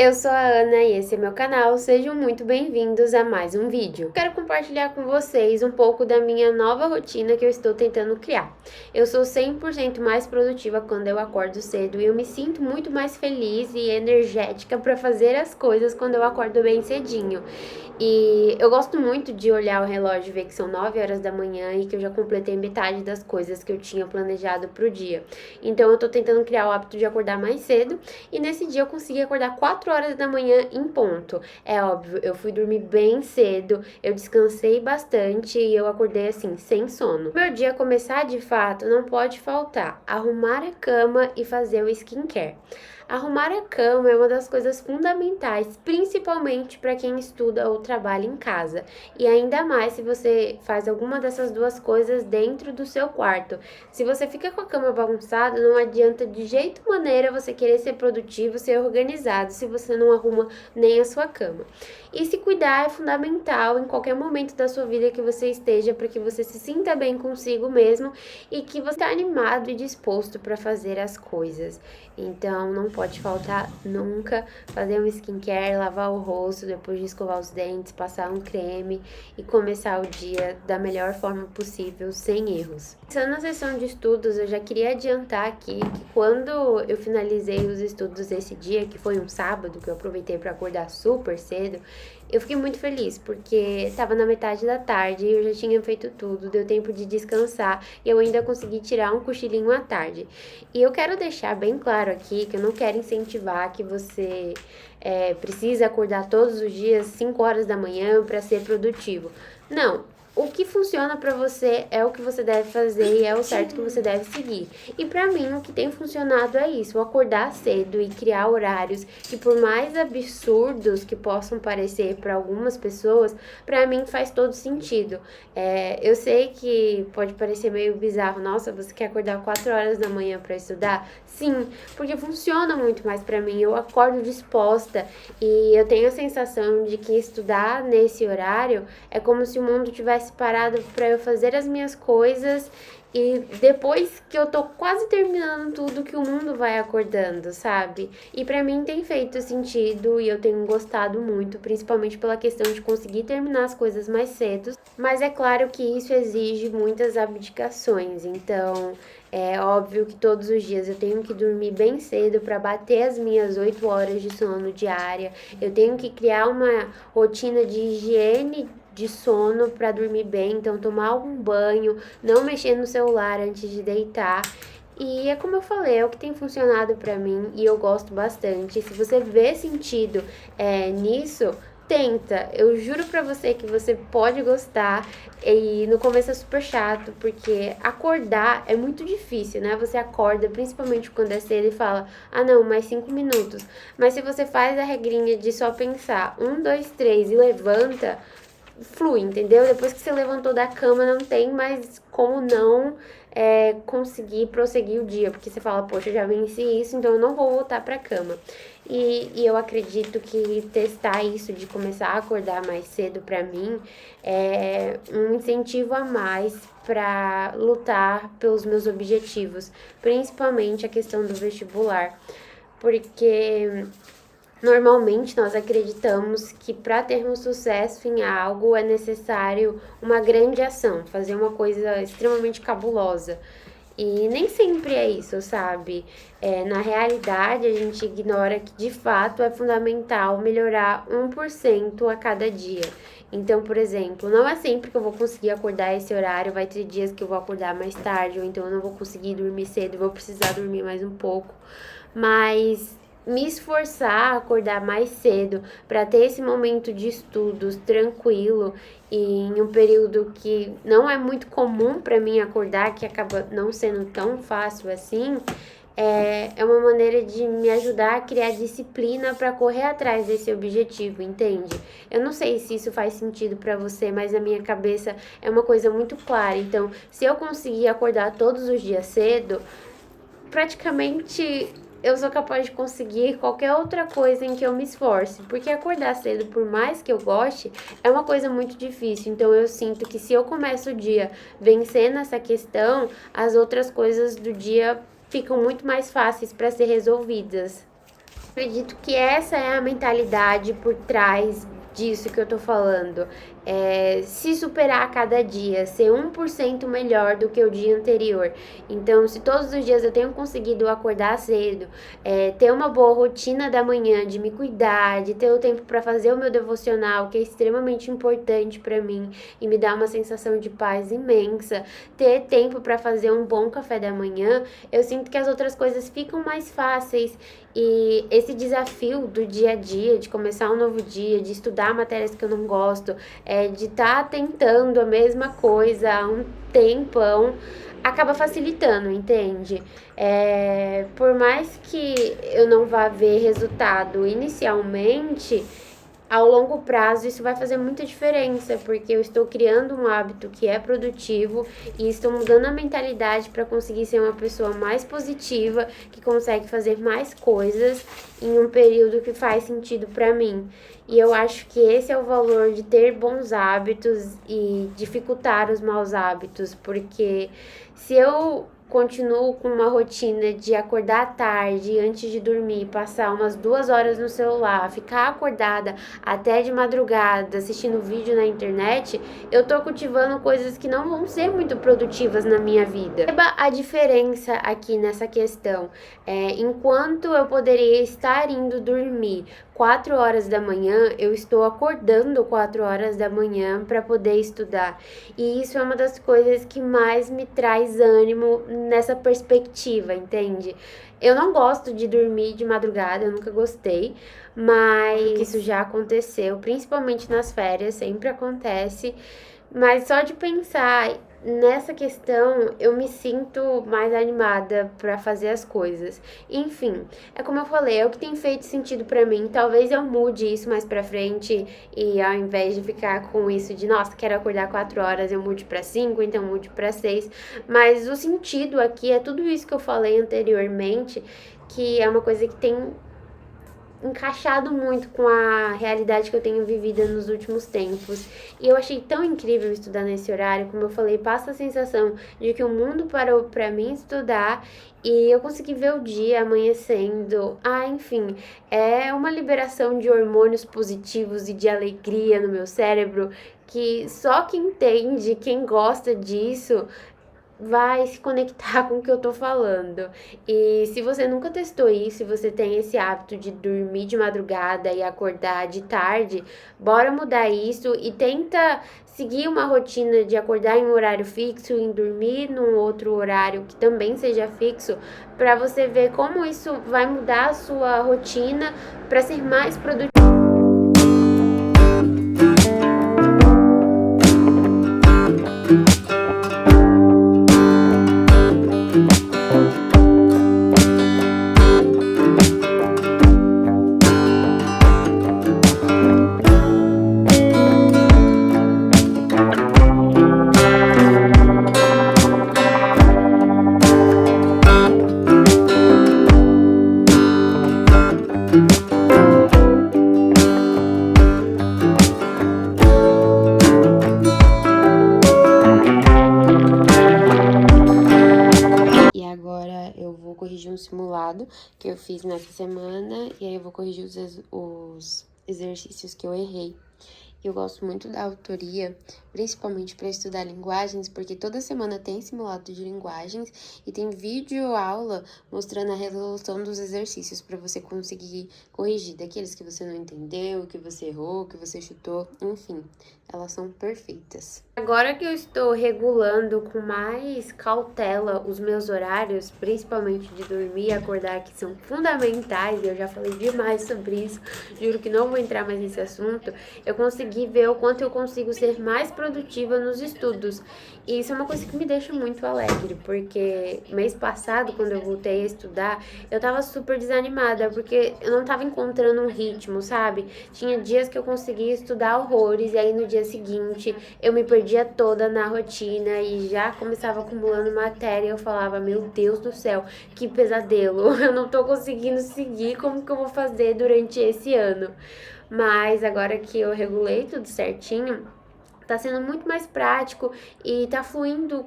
Eu sou a Ana e esse é meu canal, sejam muito bem-vindos a mais um vídeo. Quero compartilhar com vocês um pouco da minha nova rotina que eu estou tentando criar. Eu sou 100% mais produtiva quando eu acordo cedo e eu me sinto muito mais feliz e energética para fazer as coisas quando eu acordo bem cedinho. E eu gosto muito de olhar o relógio e ver que são 9 horas da manhã e que eu já completei metade das coisas que eu tinha planejado pro dia. Então eu tô tentando criar o hábito de acordar mais cedo e nesse dia eu consegui acordar 4 horas da manhã em ponto. É óbvio, eu fui dormir bem cedo, eu descansei bastante e eu acordei assim, sem sono. Meu dia começar de fato não pode faltar arrumar a cama e fazer o skincare. Arrumar a cama é uma das coisas fundamentais, principalmente para quem estuda ou trabalha em casa. E ainda mais se você faz alguma dessas duas coisas dentro do seu quarto. Se você fica com a cama bagunçada, não adianta de jeito maneira você querer ser produtivo, ser organizado, se você não arruma nem a sua cama. E se cuidar é fundamental em qualquer momento da sua vida que você esteja, para que você se sinta bem consigo mesmo e que você está animado e disposto para fazer as coisas. Então não pode faltar nunca fazer um skincare, lavar o rosto depois de escovar os dentes, passar um creme e começar o dia da melhor forma possível, sem erros. Pensando na sessão de estudos, eu já queria adiantar aqui que quando eu finalizei os estudos desse dia, que foi um sábado, que eu aproveitei para acordar super cedo, eu fiquei muito feliz, porque estava na metade da tarde e eu já tinha feito tudo, deu tempo de descansar e eu ainda consegui tirar um cochilinho à tarde. E eu quero deixar bem claro aqui que eu não quero incentivar que você precisa acordar todos os dias 5 horas da manhã para ser produtivo. Não. O que funciona para você é o que você deve fazer e é o certo que você deve seguir. E para mim, o que tem funcionado é isso: acordar cedo e criar horários que, por mais absurdos que possam parecer para algumas pessoas, para mim faz todo sentido. Eu sei que pode parecer meio bizarro. Nossa, você quer acordar 4 horas da manhã para estudar? Sim, porque funciona muito mais para mim. Eu acordo disposta e eu tenho a sensação de que estudar nesse horário é como se o mundo tivesse parado para eu fazer as minhas coisas e depois que eu tô quase terminando tudo que o mundo vai acordando, sabe? E para mim tem feito sentido e eu tenho gostado muito, principalmente pela questão de conseguir terminar as coisas mais cedo, mas é claro que isso exige muitas abdicações, então é óbvio que todos os dias eu tenho que dormir bem cedo para bater as minhas 8 horas de sono diária. Eu tenho que criar uma rotina de higiene de sono para dormir bem, então tomar algum banho, não mexer no celular antes de deitar. E é como eu falei, é o que tem funcionado para mim e eu gosto bastante. Se você vê sentido nisso, tenta. Eu juro pra você que você pode gostar. E no começo é super chato, porque acordar é muito difícil, né? Você acorda, principalmente quando é cedo, e fala: ah, não, mais 5 minutos. Mas se você faz a regrinha de só pensar 1, 2, 3 e levanta, flui, entendeu? Depois que você levantou da cama, não tem mais como não conseguir prosseguir o dia, porque você fala: poxa, eu já venci isso, então eu não vou voltar pra cama. E eu acredito que testar isso de começar a acordar mais cedo pra mim é um incentivo a mais para lutar pelos meus objetivos, principalmente a questão do vestibular, porque normalmente nós acreditamos que para termos sucesso em algo é necessário uma grande ação, fazer uma coisa extremamente cabulosa. E nem sempre é isso, sabe? Na realidade, a gente ignora que de fato é fundamental melhorar 1% a cada dia. Então, por exemplo, não é sempre que eu vou conseguir acordar esse horário, vai ter dias que eu vou acordar mais tarde, ou então eu não vou conseguir dormir cedo, vou precisar dormir mais um pouco. Mas me esforçar a acordar mais cedo para ter esse momento de estudos tranquilo e em um período que não é muito comum para mim acordar, que acaba não sendo tão fácil assim, é uma maneira de me ajudar a criar disciplina para correr atrás desse objetivo, entende? Eu não sei se isso faz sentido para você, mas na minha cabeça é uma coisa muito clara. Então, se eu conseguir acordar todos os dias cedo, praticamente eu sou capaz de conseguir qualquer outra coisa em que eu me esforce, porque acordar cedo, por mais que eu goste, é uma coisa muito difícil. Então eu sinto que se eu começo o dia vencendo essa questão, as outras coisas do dia ficam muito mais fáceis para ser resolvidas. Acredito que essa é a mentalidade por trás disso que eu tô falando. Se superar a cada dia, ser 1% melhor do que o dia anterior. Então, se todos os dias eu tenho conseguido acordar cedo, ter uma boa rotina da manhã, de me cuidar, de ter o tempo para fazer o meu devocional, que é extremamente importante para mim e me dá uma sensação de paz imensa, ter tempo para fazer um bom café da manhã, eu sinto que as outras coisas ficam mais fáceis. E esse desafio do dia a dia, de começar um novo dia, de estudar matérias que eu não gosto, de estar tentando a mesma coisa há um tempão, acaba facilitando, entende? Por mais que eu não vá ver resultado inicialmente, ao longo prazo isso vai fazer muita diferença, porque eu estou criando um hábito que é produtivo e estou mudando a mentalidade para conseguir ser uma pessoa mais positiva, que consegue fazer mais coisas em um período que faz sentido para mim. E eu acho que esse é o valor de ter bons hábitos e dificultar os maus hábitos, porque se eu continuo com uma rotina de acordar tarde antes de dormir, passar umas 2 horas no celular, ficar acordada até de madrugada assistindo vídeo na internet, eu tô cultivando coisas que não vão ser muito produtivas na minha vida. Perceba a diferença aqui nessa questão. Enquanto eu poderia estar indo dormir 4 horas da manhã, eu estou acordando 4 horas da manhã para poder estudar. E isso é uma das coisas que mais me traz ânimo nessa perspectiva, entende? Eu não gosto de dormir de madrugada, eu nunca gostei, mas isso já aconteceu, principalmente nas férias, sempre acontece. Mas só de pensar nessa questão, eu me sinto mais animada para fazer as coisas. Enfim, é como eu falei, é o que tem feito sentido para mim. Talvez eu mude isso mais para frente e ao invés de ficar com isso de, nossa, quero acordar 4 horas, eu mude para 5, então mude para 6. Mas o sentido aqui é tudo isso que eu falei anteriormente, que é uma coisa que tem encaixado muito com a realidade que eu tenho vivida nos últimos tempos. E eu achei tão incrível estudar nesse horário, como eu falei, passa a sensação de que o mundo parou para mim estudar e eu consegui ver o dia amanhecendo. Enfim, é uma liberação de hormônios positivos e de alegria no meu cérebro que só quem entende, quem gosta disso, vai se conectar com o que eu tô falando. E se você nunca testou isso, se você tem esse hábito de dormir de madrugada e acordar de tarde, bora mudar isso e tenta seguir uma rotina de acordar em um horário fixo e dormir num outro horário que também seja fixo, para você ver como isso vai mudar a sua rotina para ser mais produtivo. Eu vou corrigir um simulado que eu fiz nessa semana e aí eu vou corrigir os exercícios que eu errei. Eu gosto muito da autoria, principalmente para estudar linguagens, porque toda semana tem simulado de linguagens e tem vídeo aula mostrando a resolução dos exercícios para você conseguir corrigir daqueles que você não entendeu, que você errou, que você chutou, enfim, elas são perfeitas. Agora que eu estou regulando com mais cautela os meus horários, principalmente de dormir e acordar, que são fundamentais, eu já falei demais sobre isso, juro que não vou entrar mais nesse assunto, eu consegui ver o quanto eu consigo ser mais produtiva nos estudos. E isso é uma coisa que me deixa muito alegre, porque mês passado, quando eu voltei a estudar, eu tava super desanimada, porque eu não tava encontrando um ritmo, sabe? Tinha dias que eu conseguia estudar horrores, e aí no dia seguinte eu me perdia toda na rotina e já começava acumulando matéria e eu falava, meu Deus do céu, que pesadelo, eu não tô conseguindo seguir, como que eu vou fazer durante esse ano? Mas agora que eu regulei tudo certinho, tá sendo muito mais prático e tá fluindo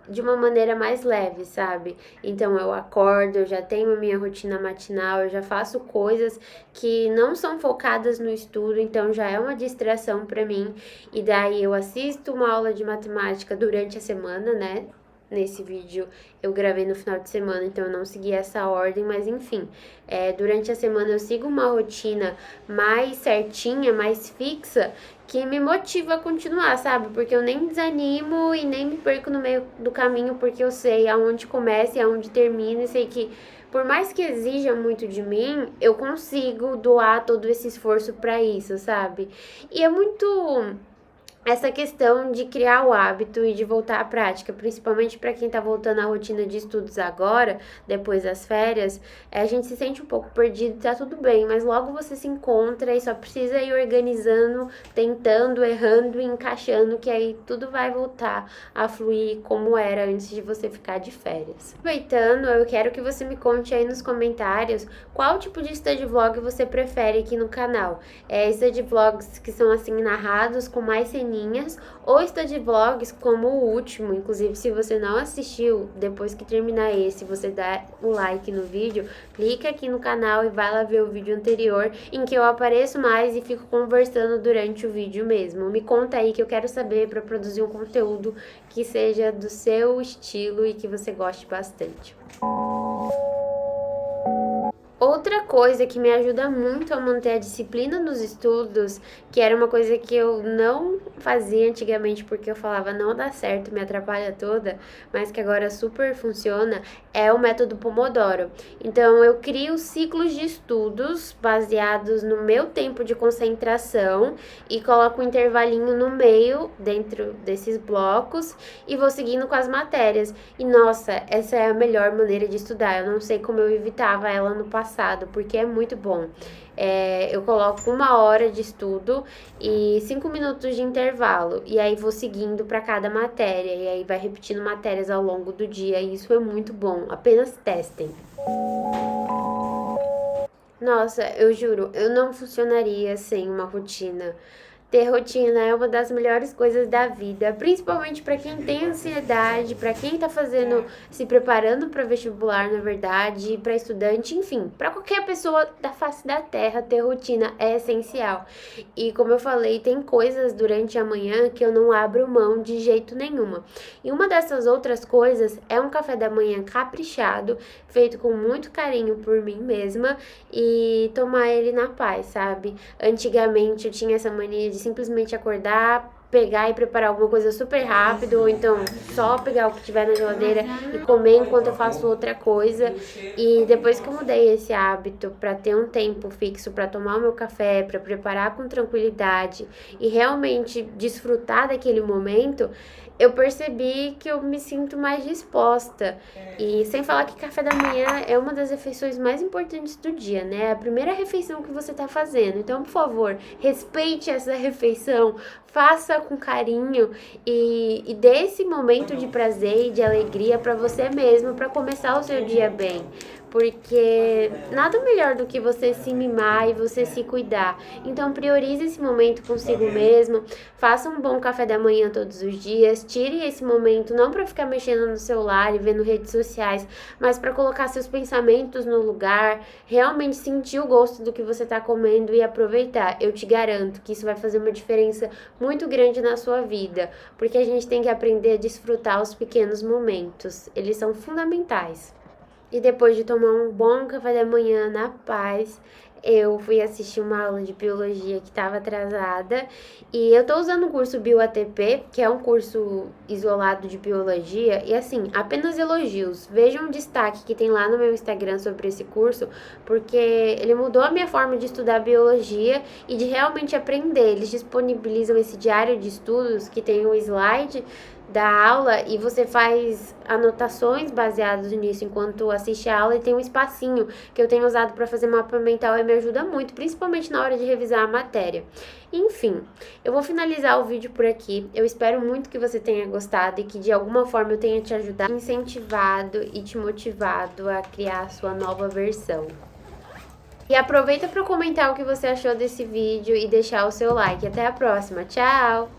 de uma maneira mais leve, sabe? Então eu acordo, eu já tenho a minha rotina matinal, eu já faço coisas que não são focadas no estudo, então já é uma distração para mim. E daí eu assisto uma aula de matemática durante a semana, né? Nesse vídeo eu gravei no final de semana, então eu não segui essa ordem, mas enfim, durante a semana eu sigo uma rotina mais certinha, mais fixa, que me motiva a continuar, sabe? Porque eu nem desanimo e nem me perco no meio do caminho, porque eu sei aonde começa e aonde termina, e sei que por mais que exija muito de mim, eu consigo doar todo esse esforço para isso, sabe? E é muito essa questão de criar o hábito e de voltar à prática, principalmente para quem está voltando à rotina de estudos agora, depois das férias, a gente se sente um pouco perdido, tá tudo bem, mas logo você se encontra e só precisa ir organizando, tentando, errando e encaixando, que aí tudo vai voltar a fluir como era antes de você ficar de férias. Aproveitando, eu quero que você me conte aí nos comentários qual tipo de study vlog você prefere aqui no canal. Study vlogs que são assim narrados com mais ceninhas, ou study vlogs como o último. Inclusive, se você não assistiu, depois que terminar esse, você dá o like no vídeo, clica aqui no canal e vai lá ver o vídeo anterior, em que eu apareço mais e fico conversando durante o vídeo mesmo. Me conta aí que eu quero saber para produzir um conteúdo que seja do seu estilo e que você goste bastante. Outra coisa que me ajuda muito a manter a disciplina nos estudos, que era uma coisa que eu não fazia antigamente porque eu falava não dá certo, me atrapalha toda, mas que agora super funciona, é o método Pomodoro. Então eu crio ciclos de estudos baseados no meu tempo de concentração e coloco um intervalinho no meio, dentro desses blocos, e vou seguindo com as matérias. E nossa, essa é a melhor maneira de estudar. Eu não sei como eu evitava ela no passado, porque é muito bom. Eu coloco 1 hora de estudo e 5 minutos de intervalo, e aí vou seguindo para cada matéria, e aí vai repetindo matérias ao longo do dia, e isso é muito bom. Apenas testem. Nossa, eu juro, eu não funcionaria sem uma rotina. Ter rotina é uma das melhores coisas da vida, principalmente para quem tem ansiedade, para quem tá se preparando para vestibular, na verdade, para estudante, enfim, para qualquer pessoa da face da terra, ter rotina é essencial. E como eu falei, tem coisas durante a manhã que eu não abro mão de jeito nenhuma. E uma dessas outras coisas é um café da manhã caprichado, feito com muito carinho por mim mesma, e tomar ele na paz, sabe? Antigamente eu tinha essa mania de simplesmente acordar, pegar e preparar alguma coisa super rápido, ou então só pegar o que tiver na geladeira e comer enquanto eu faço outra coisa. E depois que eu mudei esse hábito para ter um tempo fixo para tomar o meu café, para preparar com tranquilidade e realmente desfrutar daquele momento, eu percebi que eu me sinto mais disposta. E sem falar que café da manhã é uma das refeições mais importantes do dia, né? É a primeira refeição que você tá fazendo. Então, por favor, respeite essa refeição, faça com carinho e dê esse momento de prazer e de alegria para você mesmo, para começar o seu dia bem. Porque nada melhor do que você se mimar e você se cuidar. Então priorize esse momento consigo mesmo, faça um bom café da manhã todos os dias, tire esse momento não para ficar mexendo no celular e vendo redes sociais, mas para colocar seus pensamentos no lugar, realmente sentir o gosto do que você está comendo e aproveitar. Eu te garanto que isso vai fazer uma diferença muito grande na sua vida, porque a gente tem que aprender a desfrutar os pequenos momentos, eles são fundamentais. E depois de tomar um bom café da manhã na paz, eu fui assistir uma aula de biologia que estava atrasada. E eu tô usando o curso BioATP, que é um curso isolado de biologia. E assim, apenas elogios. Vejam o destaque que tem lá no meu Instagram sobre esse curso, porque ele mudou a minha forma de estudar biologia e de realmente aprender. Eles disponibilizam esse diário de estudos que tem um slide da aula e você faz anotações baseadas nisso enquanto assiste a aula, e tem um espacinho que eu tenho usado para fazer mapa mental e me ajuda muito, principalmente na hora de revisar a matéria. Enfim, eu vou finalizar o vídeo por aqui. Eu espero muito que você tenha gostado e que de alguma forma eu tenha te ajudado, incentivado e te motivado a criar a sua nova versão. E aproveita para comentar o que você achou desse vídeo e deixar o seu like. Até a próxima. Tchau!